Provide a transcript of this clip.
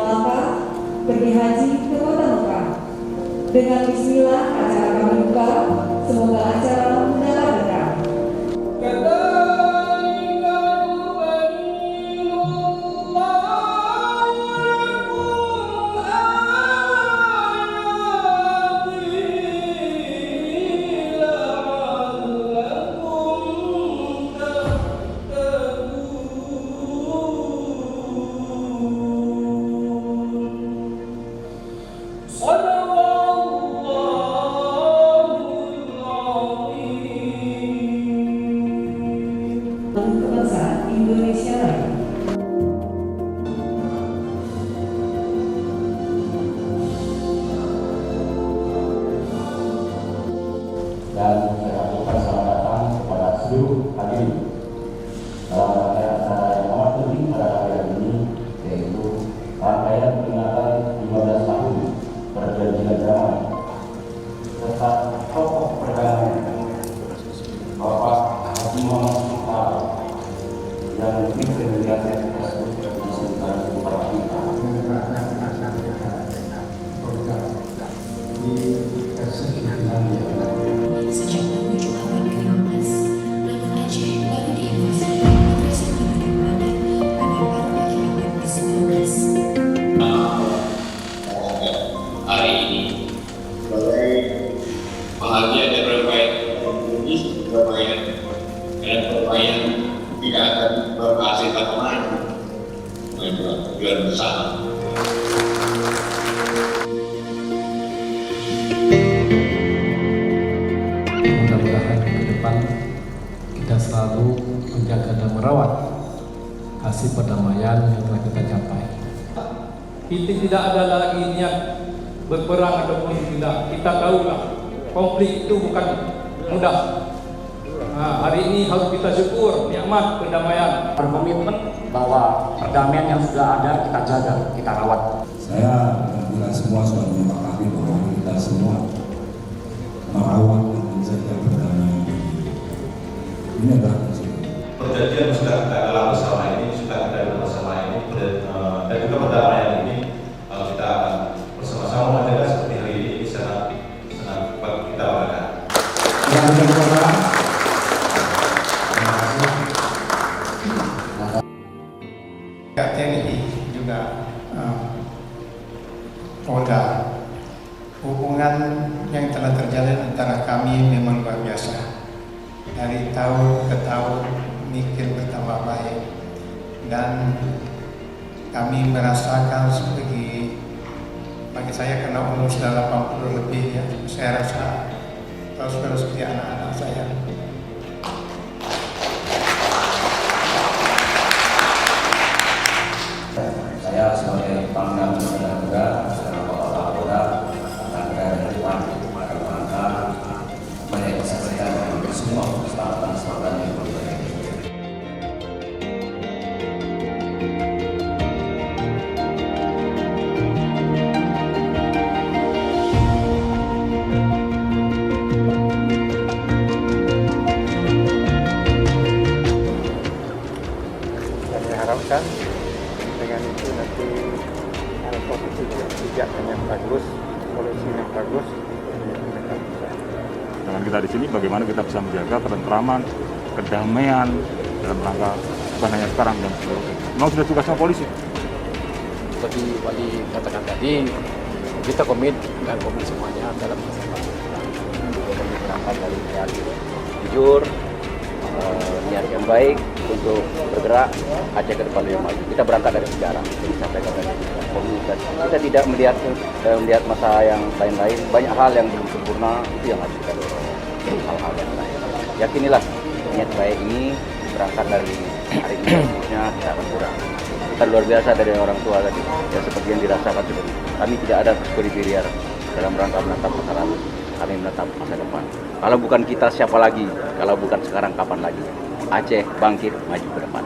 Melaka pergi haji ke Kota Mekah. Dengan bismillah acara kami buka, semoga acara mendapat berkah. Kebangsaan Indonesia Raya. Dan saya ucapkan selamat datang kepada seluruh hadirin dalam rangkaian acara yang amat penting pada hari ini, yaitu rangkaian peringatan 15 tahun perjanjian damai serta tokoh perdamaian Bapak Haji Muhammad Mukhtar yang memimpin kegiatan tersebut di sekitar para kita. Sejak tahun 2015, lagu Aceh baru diinvasi madrasah Nurul Ibadah pada baru akhir 2019. Hari ini sebagai bahagia dan berbaik Indonesia berbaik dan berbaik tidak akan berhasil kemana tujuan bersama. Mudah-mudahan ke depan kita selalu menjaga dan merawat kasih perdamaian yang telah kita capai. Kita tidak ada lagi niat berperang ataupun tidak. Kita tahulah konflik itu bukan mudah. Hari ini harus kita syukur nikmat perdamaian. Berkomitmen bahwa perdamaian yang sudah ada kita jaga, kita rawat. Saya dan kita semua sudah menyepakati bahwa kita semua merawat dan menjaga perdamaian ini adalah prinsip. Perjanjian sudah kita gelar bersama ini, sudah kita gelar bersama ini, dan juga perdamaian ini kita akan bersama-sama menjaga seperti hari ini senang kita banggakan. TNI juga Polda, hubungan yang telah terjalin antara kami memang luar biasa. Dari tahun ke tahun makin bertambah baik dan kami merasakan bagi saya karena umur sudah 80 lebih ya, saya rasa kalau sudah seperti anak-anak saya. Saya sebagai pangdam negara secara Bapak Kapolda akan berada di depan dalam rangka menyaksikan semua keselamatan yang berbagai. Kami harapkan dengan itu nanti ada posisi kebijakan yang bagus, solusi yang bagus. Dengan kita di sini, bagaimana kita bisa menjaga ketentraman, kedamaian dalam rangka bukan hanya sekarang dan seterusnya. Memang sudah tugasnya polisi. Seperti Wali katakan tadi, kita komit dan komit semuanya dalam masalah berangkat dari niat jujur, niat yang baik untuk bergerak Aceh ke depan yang maju. Kita berangkat dari sejarah, jadi sampaikan tadi komunikasi. Kita tidak melihat masa yang lain-lain. Banyak hal yang belum sempurna, itu yang harus kita dorong. Hal-hal yang lain. Yakinilah niat baik ini berangkat dari hari ini, khususnya tidak akan kurang. Kita luar biasa dari orang tua tadi, ya seperti yang dirasakan sebelum. Kami tidak ada berpikir dalam rangka menatap masa lalu. Kami menatap masa depan. Kalau bukan kita, siapa lagi? Kalau bukan sekarang, kapan lagi? Aceh bangkit, maju ke depan.